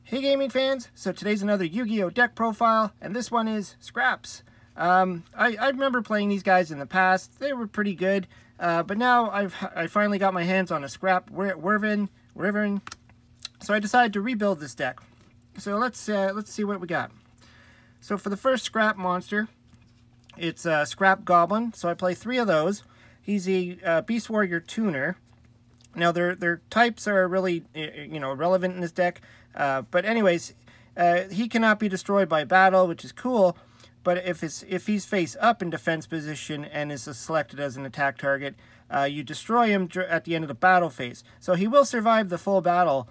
Hey gaming fans, so today's another Yu-Gi-Oh deck profile, and this one is Scraps. I remember playing these guys in the past. They were pretty good, but now I finally got my hands on a Scrap Wyvern, so I decided to rebuild this deck. So let's see what we got. So for the first Scrap monster, it's a Scrap Goblin, so I play 3 of those. He's a Beast Warrior tuner. Now their types are really relevant in this deck, but anyways, he cannot be destroyed by battle, which is cool. But if he's face up in defense position and is selected as an attack target, you destroy him at the end of the battle phase. So he will survive the full battle.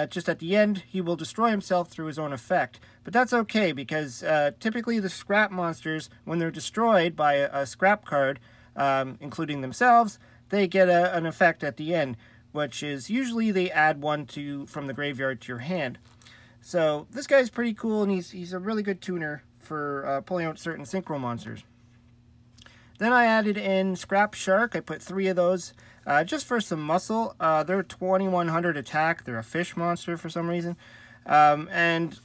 Just at the end, he will destroy himself through his own effect. But that's okay, because typically the Scrap monsters, when they're destroyed by a Scrap card, including themselves, they get an effect at the end, which is usually they add one from the graveyard to your hand. So this guy's pretty cool, and he's a really good tuner for pulling out certain synchro monsters. Then I added in Scrap Shark. I put 3 of those just for some muscle. They're 2100 attack. They're a fish monster for some reason. And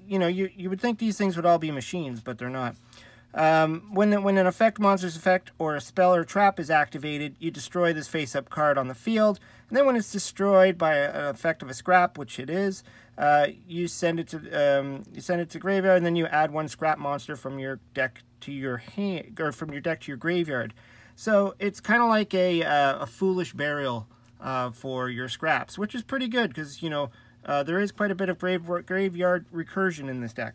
you would think these things would all be machines, but they're not. When an effect monster's effect or a spell or trap is activated, you destroy this face-up card on the field. And then when it's destroyed by an effect of a Scrap, which it is, you send it to graveyard, and then you add 1 Scrap monster from your deck to your hand, or from your deck to your graveyard. So it's kind of like a foolish burial for your Scraps, which is pretty good because there is quite a bit of graveyard recursion in this deck.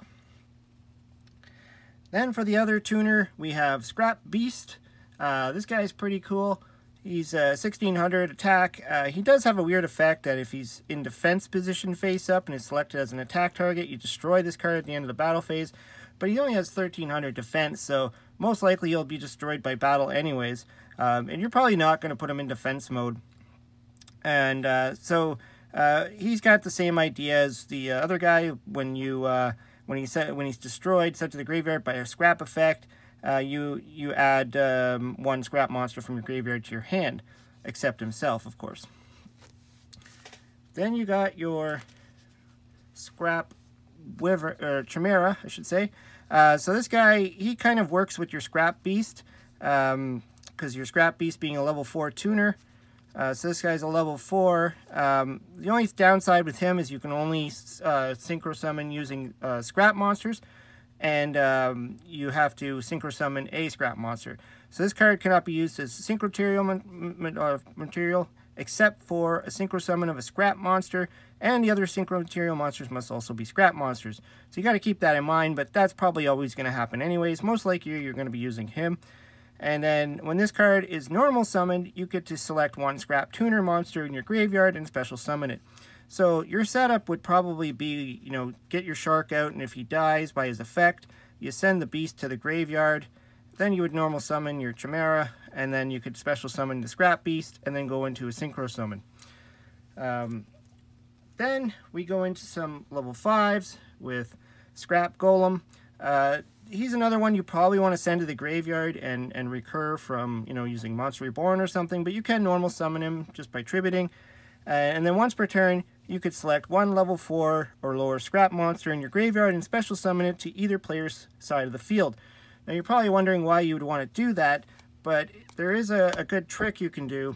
Then for the other tuner, we have Scrap Beast. This guy is pretty cool. He's 1600 attack. He does have a weird effect that if he's in defense position face up and is selected as an attack target, you destroy this card at the end of the battle phase. But he only has 1300 defense, so most likely he'll be destroyed by battle anyways. And you're probably not going to put him in defense mode. And so he's got the same idea as the other guy. When he's destroyed, sent to the graveyard by a Scrap effect, you add 1 Scrap monster from your graveyard to your hand, except himself, of course. Then you got your Scrap Wyvern, or Chimera, I should say. So this guy, he kind of works with your Scrap Beast, because your Scrap Beast being a level 4 tuner. So this guy's a level 4. The only downside with him is you can only Synchro Summon using Scrap monsters, and you have to Synchro Summon a Scrap monster. So this card cannot be used as Synchro material, except for a Synchro Summon of a Scrap monster, and the other Synchro material monsters must also be Scrap monsters. So you got to keep that in mind, but that's probably always going to happen anyways. Most likely you're going to be using him. And then when this card is normal summoned, you get to select 1 Scrap tuner monster in your graveyard and special summon it. So your setup would probably be, get your Shark out, and if he dies by his effect, you send the Beast to the graveyard. Then you would normal summon your Chimera, and then you could special summon the Scrap Beast, and then go into a Synchro Summon. Then we go into some level 5s with Scrap Golem. He's another one you probably want to send to the graveyard and recur from, using Monster Reborn or something, but you can normal summon him just by tributing. And then once per turn, you could select 1 level 4 or lower Scrap monster in your graveyard and special summon it to either player's side of the field. Now you're probably wondering why you would want to do that, but there is a good trick you can do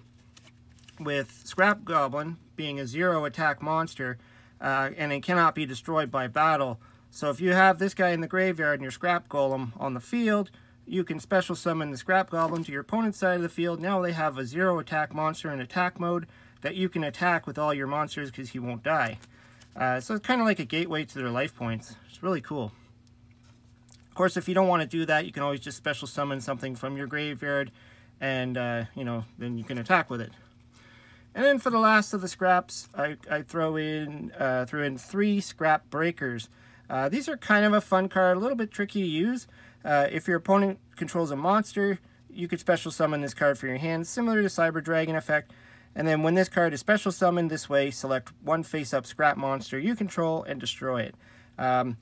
with Scrap Goblin being a 0 attack monster, and it cannot be destroyed by battle. So if you have this guy in the graveyard and your Scrap Golem on the field, you can special summon the Scrap Goblin to your opponent's side of the field. Now they have a 0 attack monster in attack mode that you can attack with all your monsters because he won't die. So it's kind of like a gateway to their life points. It's really cool. Of course, if you don't want to do that, you can always just special summon something from your graveyard, and then you can attack with it. And then for the last of the Scraps, I threw in 3 Scrap Breakers. These are kind of a fun card, a little bit tricky to use. If your opponent controls a monster, you could special summon this card for your hand, similar to Cyber Dragon effect. And then when this card is special summoned this way, select 1 face-up Scrap monster you control and destroy it.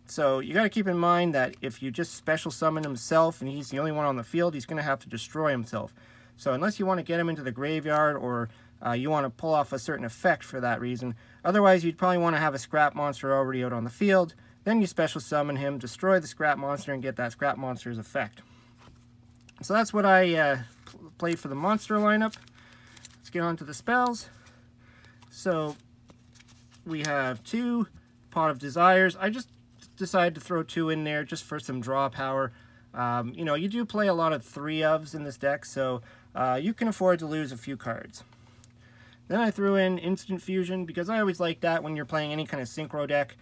So you got to keep in mind that if you just special summon himself and he's the only one on the field, he's going to have to destroy himself. So unless you want to get him into the graveyard or you want to pull off a certain effect for that reason. Otherwise, you'd probably want to have a scrap monster already out on the field. Then you special summon him, destroy the scrap monster, and get that scrap monster's effect. So that's what I played for the monster lineup. Let's get on to the spells. So we have 2 Pot of Desires. I just decided to throw 2 in there just for some draw power. You know, you do play a lot of 3-ofs in this deck, so you can afford to lose a few cards. Then I threw in Instant Fusion, because I always like that when you're playing any kind of synchro deck,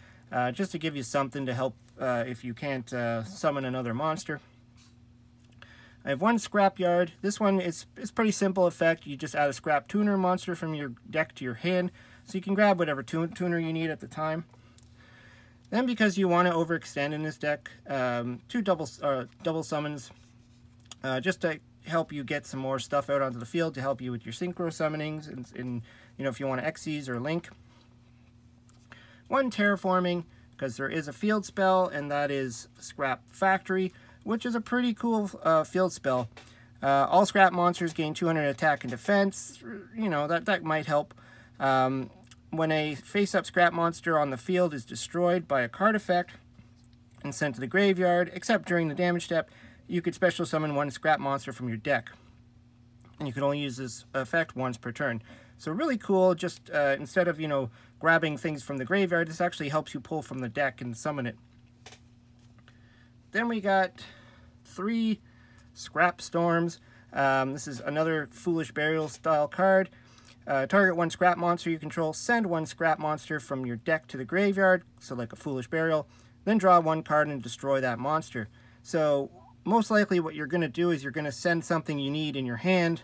just to give you something to help if you can't summon another monster. I have 1 Scrapyard. This one is pretty simple effect. You just add a Scrap Tuner monster from your deck to your hand, so you can grab whatever tuner you need at the time. Then, because you want to overextend in this deck, 2 double summons, just to help you get some more stuff out onto the field, to help you with your Synchro Summonings, and you know, if you want to Xyz or Link. 1 Terraforming, because there is a field spell, and that is Scrap Factory, which is a pretty cool field spell. All scrap monsters gain 200 attack and defense. You know, that might help. When a face-up scrap monster on the field is destroyed by a card effect and sent to the graveyard, except during the damage step, you could special summon 1 scrap monster from your deck. And you can only use this effect once per turn. So really cool, just instead of, you know, grabbing things from the graveyard, this actually helps you pull from the deck and summon it. Then we got 3 Scrap Storms. This is another Foolish Burial style card. Target 1 scrap monster you control, send 1 scrap monster from your deck to the graveyard, so like a Foolish Burial, then draw 1 card and destroy that monster. So most likely what you're going to do is you're going to send something you need in your hand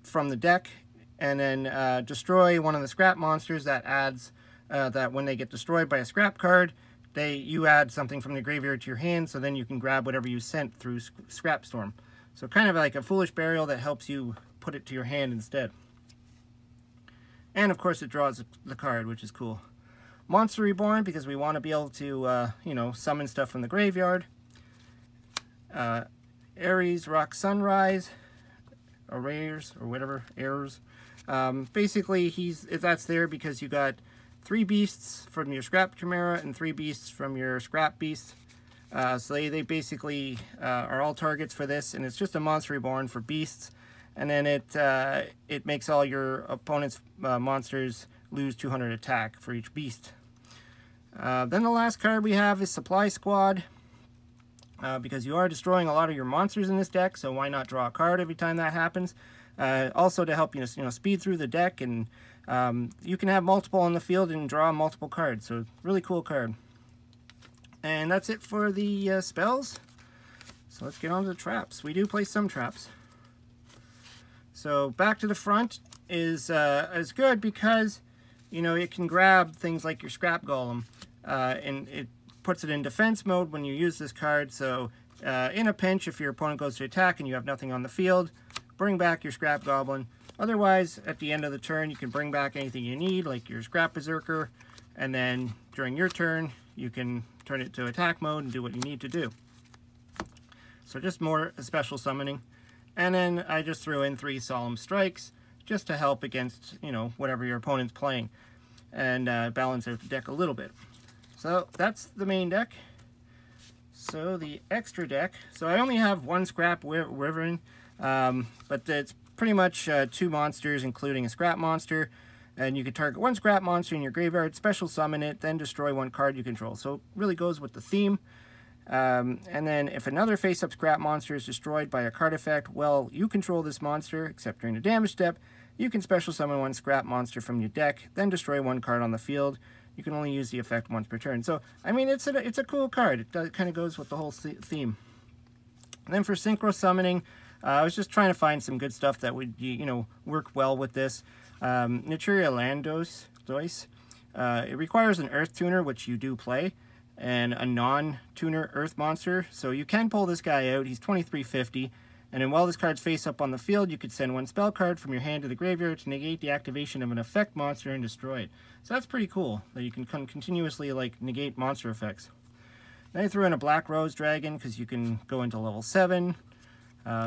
from the deck, and then destroy one of the scrap monsters. That adds that when they get destroyed by a scrap card, you add something from the graveyard to your hand, so then you can grab whatever you sent through Scrap Storm. So kind of like a Foolish Burial that helps you put it to your hand instead. And of course it draws the card, which is cool. Monster Reborn, because we want to be able to, you know, summon stuff from the graveyard. Ares Rock Sunrise, or Ares, or whatever, Errors. Basically, that's there because you got 3 beasts from your Scrap Chimera and 3 beasts from your Scrap Beast. So they basically are all targets for this, and it's just a Monster Reborn for beasts. And then it makes all your opponent's monsters lose 200 attack for each beast. Then the last card we have is Supply Squad, because you are destroying a lot of your monsters in this deck, so why not draw a card every time that happens? Also to help you know, speed through the deck, and you can have multiple on the field and draw multiple cards. So really cool card. And that's it for the spells. So let's get on to the traps. We do play some traps. So back to the front is good because, you know, it can grab things like your Scrap Golem, and it puts it in defense mode when you use this card. So in a pinch, if your opponent goes to attack and you have nothing on the field, bring back your Scrap Goblin. Otherwise, at the end of the turn, you can bring back anything you need, like your Scrap Berserker, and then during your turn, you can turn it to attack mode and do what you need to do. So just more special summoning. And then I just threw in 3 Solemn Strikes just to help against, you know, whatever your opponent's playing, and balance out the deck a little bit. So that's the main deck. So the extra deck, so I only have 1 Scrap Wyvern, but it's pretty much 2 monsters, including a Scrap Monster, and you can target 1 Scrap Monster in your graveyard, special summon it, then destroy 1 card you control. So it really goes with the theme. And then if another face-up Scrap Monster is destroyed by a card effect, well, you control this monster, except during the damage step, you can special summon 1 Scrap Monster from your deck, then destroy 1 card on the field. You can only use the effect once per turn. So, I mean, it's a cool card. It kind of goes with the whole theme. And then for Synchro Summoning, I was just trying to find some good stuff that would, you know, work well with this. Naturia Landos, it requires an Earth Tuner, which you do play, and a non-tuner Earth monster. So you can pull this guy out. He's 2350. And then while this card's face up on the field, you could send 1 spell card from your hand to the graveyard to negate the activation of an effect monster and destroy it. So that's pretty cool, that you can continuously, like, negate monster effects. Then I threw in a Black Rose Dragon, because you can go into level 7.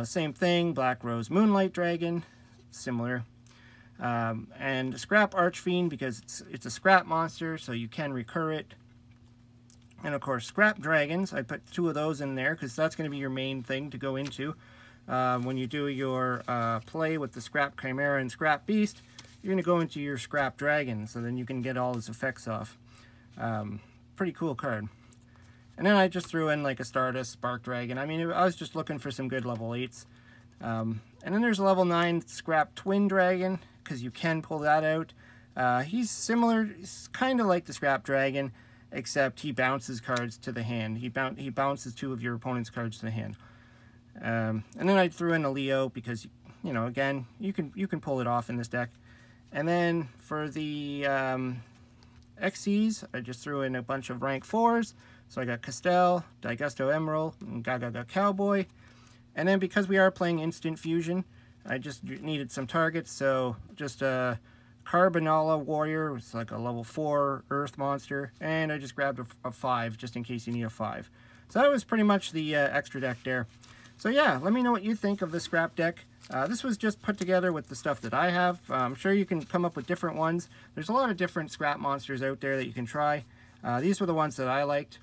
Same thing, Black Rose Moonlight Dragon, similar. and Scrap Archfiend because it's a scrap monster, so you can recur it. And of course, Scrap Dragons. I put 2 of those in there because that's going to be your main thing to go into when you do your play with the Scrap Chimera and Scrap Beast. You're going to go into your Scrap Dragon, so then you can get all his effects off. Pretty cool card. And then I just threw in like a Stardust Spark Dragon. I mean, I was just looking for some good level 8s. And then there's a level 9 Scrap Twin Dragon, because you can pull that out. He's similar, he's kind of like the Scrap Dragon, except he bounces cards to the hand. He bounces 2 of your opponent's cards to the hand. And then I threw in a Leo because, you know, again, you can pull it off in this deck. And then for the XCs, I just threw in a bunch of rank 4s. So I got Castel, Digusto Emerald, and Gaga Cowboy. And then because we are playing Instant Fusion, I just needed some targets. So just a Carbonala Warrior, it's like a level 4 Earth monster. And I just grabbed a 5 just in case you need a 5. So that was pretty much the extra deck there. So yeah, let me know what you think of the scrap deck. This was just put together with the stuff that I have. I'm sure you can come up with different ones. There's a lot of different scrap monsters out there that you can try. These were the ones that I liked.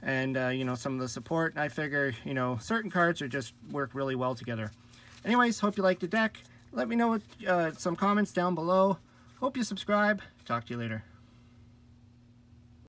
And, you know, some of the support. And I figure, you know, certain cards are just work really well together. Anyways, hope you liked the deck. Let me know some comments down below. Hope you subscribe. Talk to you later.